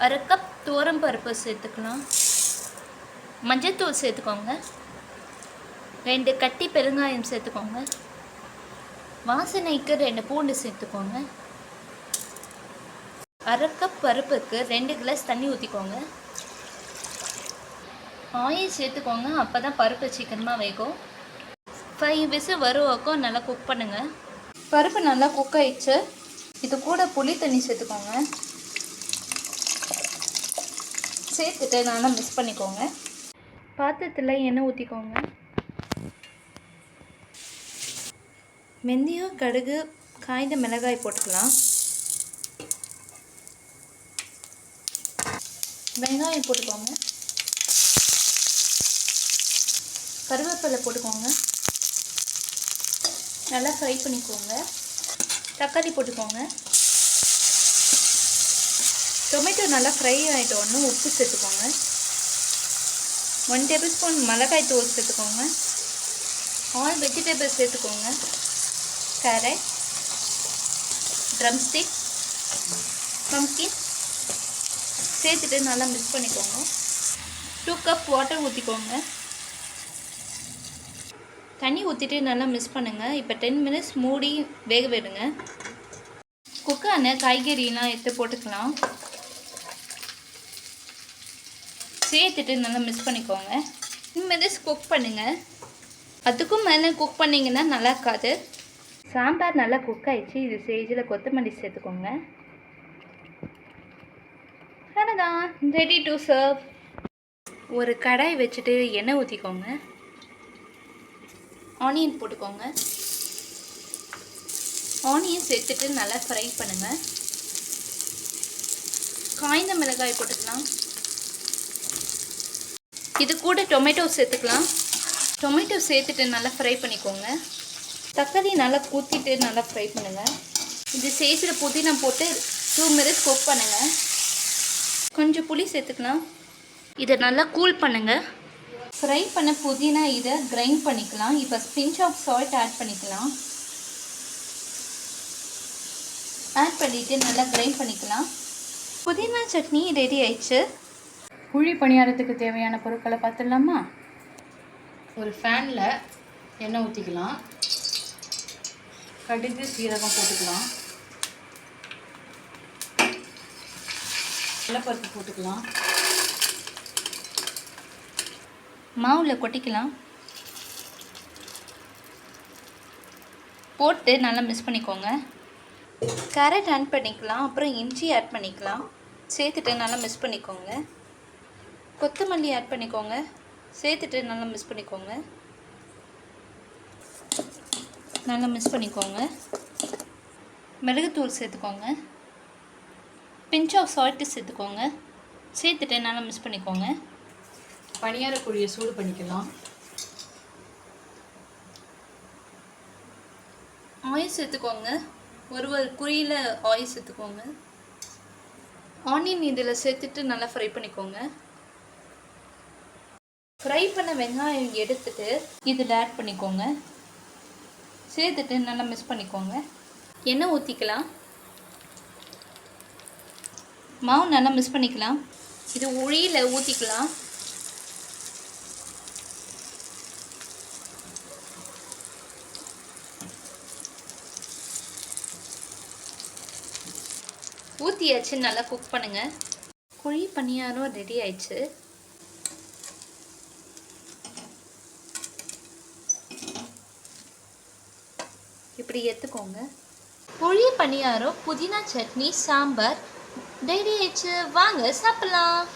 1/2 cup துவரம் பருப்பு சேர்த்துக்கலாம். மஞ்சள்தூள் சேர்த்துக்கோங்க. 2 கட்டி பெருங்காயம் சேர்த்துக்கோங்க. வாசனைக்கு 2 பூண்டு சேர்த்துக்கோங்க. 1/2 கப் பருப்புக்கு 2 கிளாஸ் தண்ணி ஊற்றிக்கோங்க. ஆயில் சேர்த்துக்கோங்க, அப்போ தான் பருப்பு சீக்கிரமாக வேகும். 5 விசில் வரும் நல்லா குக் பண்ணுங்கள். பருப்பு நல்லா குக் ஆயிடுச்சு. இது கூட புளி தண்ணி சேர்த்துக்கோங்க. சேர்த்துட்டு நல்லா மிக்ஸ் பண்ணிக்கோங்க. பாத்திரத்தில் எண்ணெய் ஊற்றிக்கோங்க. வெந்தயம், கடுகு, காய்ந்த மிளகாய் போட்டுக்கலாம். வெங்காயம் போட்டுக்கோங்க. கருவேப்பிலை போட்டுக்கோங்க. நல்லா ஃப்ரை பண்ணிக்கோங்க. தக்காளி போட்டுக்கோங்க. டொமேட்டோ நல்லா ஃப்ரை ஆகிட்டோன்னு உப்பு சேர்த்துக்கோங்க. 1 டேபிள் ஸ்பூன் மிளகாய் தூள் சேர்த்துக்கோங்க. ஆல் வெஜிடபிள்ஸ் சேர்த்துக்கோங்க. கேரட், ட்ரம்ஸ்டிக், பம்ப்கின் சேர்த்துட்டு நல்லா மிக்ஸ் பண்ணிக்கோங்க. 2 கப் வாட்டர் ஊற்றிக்கோங்க. தண்ணி ஊற்றிட்டு நல்லா மிக்ஸ் பண்ணுங்கள். இப்போ 10 மினிட்ஸ் மூடி வேக விடுங்க. குக்கான காய்கறிலாம் எடுத்து போட்டுக்கலாம். சேர்த்துட்டு நல்லா மிக்ஸ் பண்ணிக்கோங்க. 10 மினிட்ஸ் குக் பண்ணுங்கள். அதுக்கும் மேலே குக் பண்ணிங்கன்னா நல்லா இருக்காது. சாம்பார் நல்லா குக் ஆகிடுச்சு. இது ஸ்டேஜில் கொத்தமல்லி சேர்த்துக்கோங்க. அவ்வளோதான், ரெடி டு சர்வ். ஒரு கடாய் வச்சுட்டு எண்ணெய் ஊற்றிக்கோங்க. ஆனியன் போட்டுக்கோங்க. ஆனியன் சேர்த்துட்டு நல்லா ஃப்ரை பண்ணுங்கள். காய்ந்த மிளகாய் போட்டுக்கலாம். இது கூட டொமேட்டோ சேர்த்துக்கலாம். டொமேட்டோ சேர்த்துட்டு நல்லா ஃப்ரை பண்ணிக்கோங்க. தக்காளி நல்லா ஊற்றிட்டு நல்லா ஃப்ரை பண்ணுங்கள். இது சேஜில் புதினா போட்டு 2 மினிட்ஸ் குக் பண்ணுங்கள். கொஞ்சம் புளி சேர்த்துக்கலாம். இதை நல்லா கூல் பண்ணுங்கள். ஃப்ரை பண்ண புதினா இதை கிரைண்ட் பண்ணிக்கலாம். இப்போ பிஞ்ச் ஆஃப் சால்ட் ஆட் பண்ணிக்கலாம். ஆட் பண்ணிவிட்டு நல்லா கிரைண்ட் பண்ணிக்கலாம். புதினா சட்னி ரெடி ஆயிடுச்சு. குழி பணியாரத்துக்கு தேவையான பொருட்களை பார்த்துடலாமா? ஒரு ஃபேனில் எண்ணெய் ஊற்றிக்கலாம். கடுகு, சீரகம் போட்டுக்கலாம். வெள்ளைப்பருப்பு போட்டுக்கலாம். மாவில் கொட்டிக்கலாம். போட்டு நல்லா மிக்ஸ் பண்ணிக்கோங்க. கேரட் ஆட் பண்ணிக்கலாம். அப்புறம் இஞ்சி ஆட் பண்ணிக்கலாம். சேர்த்துட்டு நல்லா மிக்ஸ் பண்ணிக்கோங்க. கொத்தமல்லி ஆட் பண்ணிக்கோங்க. சேர்த்துட்டு நல்லா மிக்ஸ் பண்ணிக்கோங்க. நல்லா மிக்ஸ் பண்ணிக்கோங்க. மிளகுத்தூள் சேர்த்துக்கோங்க. பிஞ்ச் ஆஃப் சால்ட்டு சேர்த்துக்கோங்க. சேர்த்துட்டு நல்லா மிக்ஸ் பண்ணிக்கோங்க. பணியார குழியை சூடு பண்ணிக்கலாம். ஆயில் சேர்த்துக்கோங்க. ஒரு குறியில் ஆயில் சேர்த்துக்கோங்க. ஆனியன் இதில் சேர்த்துட்டு நல்லா ஃப்ரை பண்ணிக்கோங்க. ஃப்ரை பண்ண வெங்காயம் எடுத்துட்டு இதில் ஆட் பண்ணிக்கோங்க. சேர்த்துட்டு நல்லா மிக்ஸ் பண்ணிக்கோங்க. எண்ணெய் ஊற்றிக்கலாம். மாவு நல்லா மிக்ஸ் பண்ணிக்கலாம். இது உளியில் ஊற்றிக்கலாம். ஊற்றியாச்சு. நல்லா குக் பண்ணுங்கள். குழி பணியாரம் ரெடி ஆயிடுச்சு. இப்படி எடுத்துக்கோங்க. குழி பணியாரம், புதினா சட்னி, சாம்பார் ரெடி ஆயிடுச்சு. வாங்க சாப்பிடலாம்.